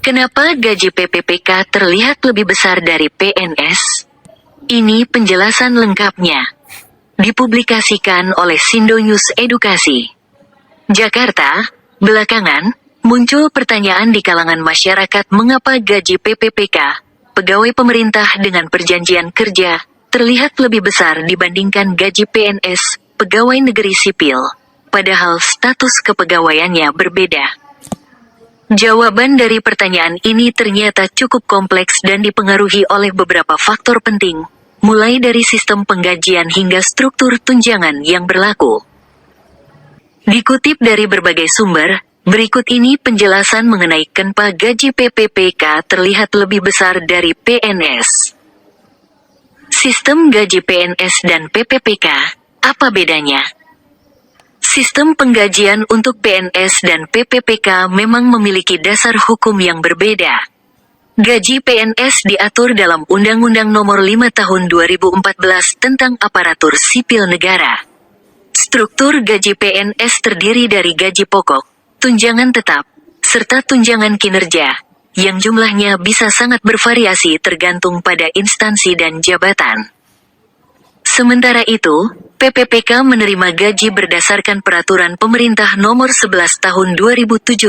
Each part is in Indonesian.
Kenapa gaji PPPK terlihat lebih besar dari PNS? Ini penjelasan lengkapnya. Dipublikasikan oleh Sindonews Edukasi. Jakarta, belakangan, muncul pertanyaan di kalangan masyarakat mengapa gaji PPPK, pegawai pemerintah dengan perjanjian kerja, terlihat lebih besar dibandingkan gaji PNS, pegawai negeri sipil, padahal status kepegawaiannya berbeda. Jawaban dari pertanyaan ini ternyata cukup kompleks dan dipengaruhi oleh beberapa faktor penting, mulai dari sistem penggajian hingga struktur tunjangan yang berlaku. Dikutip dari berbagai sumber, berikut ini penjelasan mengenai kenapa gaji PPPK terlihat lebih besar dari PNS. Sistem gaji PNS dan PPPK, apa bedanya? Sistem penggajian untuk PNS dan PPPK memang memiliki dasar hukum yang berbeda. Gaji PNS diatur dalam Undang-Undang Nomor 5 Tahun 2014 tentang Aparatur Sipil Negara. Struktur gaji PNS terdiri dari gaji pokok, tunjangan tetap, serta tunjangan kinerja, yang jumlahnya bisa sangat bervariasi tergantung pada instansi dan jabatan. Sementara itu, PPPK menerima gaji berdasarkan Peraturan Pemerintah Nomor 11 Tahun 2017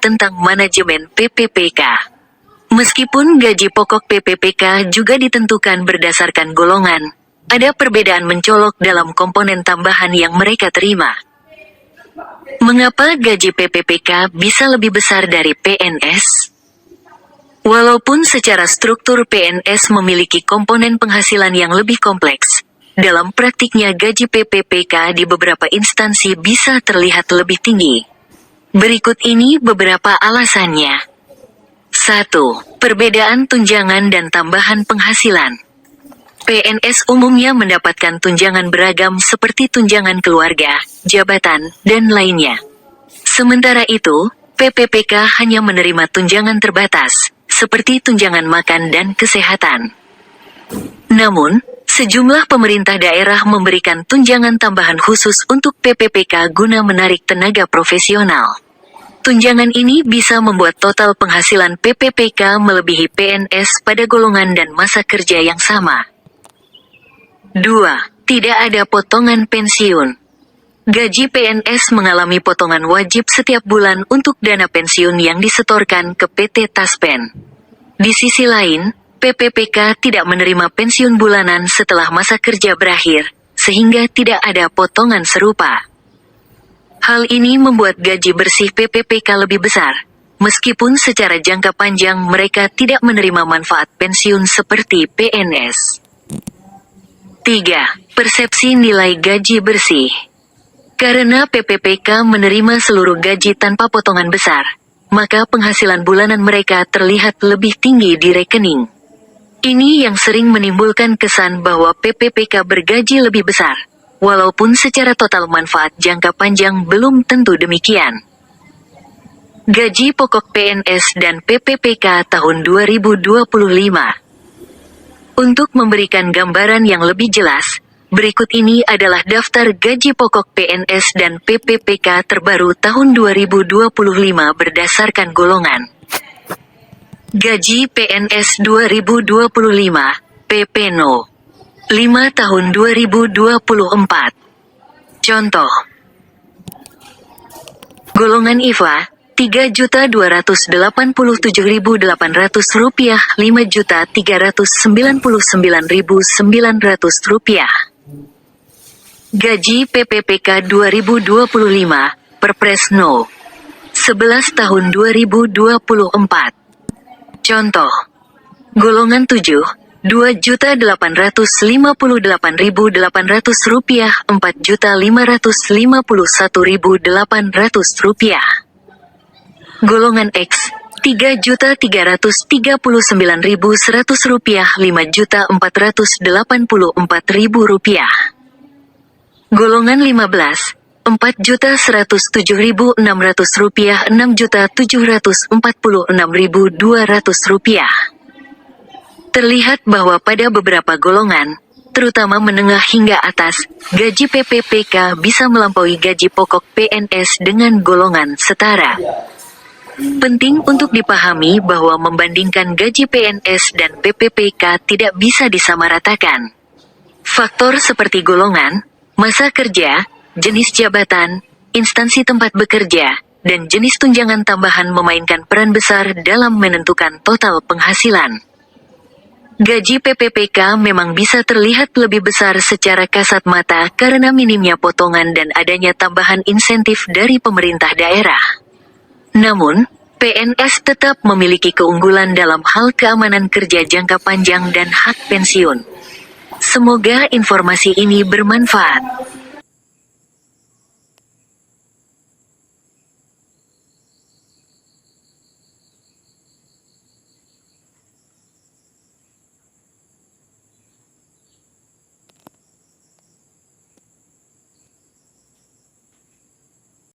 tentang Manajemen PPPK. Meskipun gaji pokok PPPK juga ditentukan berdasarkan golongan, ada perbedaan mencolok dalam komponen tambahan yang mereka terima. Mengapa gaji PPPK bisa lebih besar dari PNS? Walaupun secara struktur PNS memiliki komponen penghasilan yang lebih kompleks, dalam praktiknya gaji PPPK di beberapa instansi bisa terlihat lebih tinggi. Berikut ini beberapa alasannya. 1. Perbedaan tunjangan dan tambahan penghasilan. PNS umumnya mendapatkan tunjangan beragam seperti tunjangan keluarga, jabatan, dan lainnya. Sementara itu, PPPK hanya menerima tunjangan terbatas, seperti tunjangan makan dan kesehatan. Namun, sejumlah pemerintah daerah memberikan tunjangan tambahan khusus untuk PPPK guna menarik tenaga profesional. Tunjangan ini bisa membuat total penghasilan PPPK melebihi PNS pada golongan dan masa kerja yang sama. 2. Tidak ada potongan pensiun. Gaji PNS mengalami potongan wajib setiap bulan untuk dana pensiun yang disetorkan ke PT Taspen. Di sisi lain, PPPK tidak menerima pensiun bulanan setelah masa kerja berakhir, sehingga tidak ada potongan serupa. Hal ini membuat gaji bersih PPPK lebih besar, meskipun secara jangka panjang mereka tidak menerima manfaat pensiun seperti PNS. 3. Persepsi nilai gaji bersih. Karena PPPK menerima seluruh gaji tanpa potongan besar, maka penghasilan bulanan mereka terlihat lebih tinggi di rekening. Ini yang sering menimbulkan kesan bahwa PPPK bergaji lebih besar, walaupun secara total manfaat jangka panjang belum tentu demikian. Gaji pokok PNS dan PPPK tahun 2025. Untuk memberikan gambaran yang lebih jelas, berikut ini adalah daftar gaji pokok PNS dan PPPK terbaru tahun 2025 berdasarkan golongan. Gaji PNS 2025, PP No. 5 Tahun 2024. Contoh. Golongan IFA, Rp3.287.800, Rp5.399.900. Gaji PPPK 2025, Perpres No. 11 Tahun 2024. Contoh. Golongan 7, Rp2.858.800, Rp4.551.800. Golongan X, Rp3.339.100, Rp5.484.000. Golongan 15, Rp4.107.600, Rp6.746.200. Terlihat bahwa pada beberapa golongan, terutama menengah hingga atas, gaji PPPK bisa melampaui gaji pokok PNS dengan golongan setara. Penting untuk dipahami bahwa membandingkan gaji PNS dan PPPK tidak bisa disamaratakan. Faktor seperti golongan, masa kerja, jenis jabatan, instansi tempat bekerja, dan jenis tunjangan tambahan memainkan peran besar dalam menentukan total penghasilan. Gaji PPPK memang bisa terlihat lebih besar secara kasat mata karena minimnya potongan dan adanya tambahan insentif dari pemerintah daerah. Namun, PNS tetap memiliki keunggulan dalam hal keamanan kerja jangka panjang dan hak pensiun. Semoga informasi ini bermanfaat.